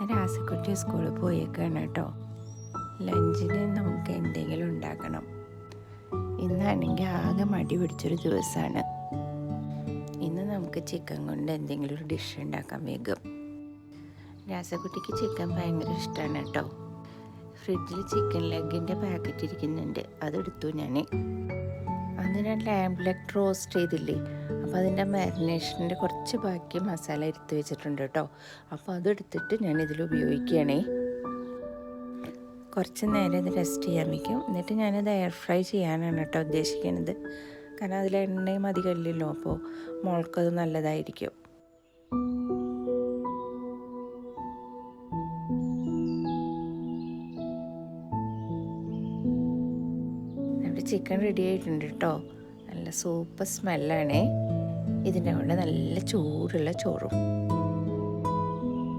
രാസക്കുട്ടി സ്കൂളിൽ പോയേക്കാണ് കേട്ടോ. ലഞ്ചിന് നമുക്ക് എന്തെങ്കിലും ഉണ്ടാക്കണം. ഇന്നാണെങ്കിൽ ആകെ മടി പിടിച്ചൊരു ദിവസമാണ്. ഇന്ന് നമുക്ക് ചിക്കൻ കൊണ്ട് എന്തെങ്കിലും ഒരു ഡിഷ് ഉണ്ടാക്കാൻ വേഗം. രാസക്കുട്ടിക്ക് ചിക്കൻ ഭയങ്കര ഇഷ്ടമാണ് കേട്ടോ. ഫ്രിഡ്ജിൽ ചിക്കൻ ലെഗിൻ്റെ പാക്കറ്റ് ഇരിക്കുന്നുണ്ട്, അതെടുത്തു ഞാൻ. അന്ന് ഞാൻ ലാമ്പ് ലെഗ് റോസ്റ്റ് ചെയ്തില്ലേ, അപ്പോൾ അതിൻ്റെ മാരിനേഷൻ്റെ കുറച്ച് ബാക്കി മസാല എടുത്ത് വെച്ചിട്ടുണ്ട് കേട്ടോ. അപ്പോൾ അതെടുത്തിട്ട് ഞാൻ ഇതിൽ ഉപയോഗിക്കുകയാണേ. കുറച്ച് നേരം ഇത് റെസ്റ്റ് ചെയ്യാൻ വയ്ക്കും. എന്നിട്ട് ഞാനത് എയർ ഫ്രൈ ചെയ്യാനാണ് കേട്ടോ ഉദ്ദേശിക്കുന്നത്. കാരണം അതിൽ എണ്ണയും അധികമില്ലല്ലോ, അപ്പോൾ മോൾക്കത് നല്ലതായിരിക്കും. നമ്മുടെ ചിക്കൻ റെഡി ആയിട്ടുണ്ട് കേട്ടോ. നല്ല സൂപ്പർ സ്മെല്ലാണേ. ഇതിൻ്റെ കൂടെ നല്ല ചൂടുള്ള ചോറും.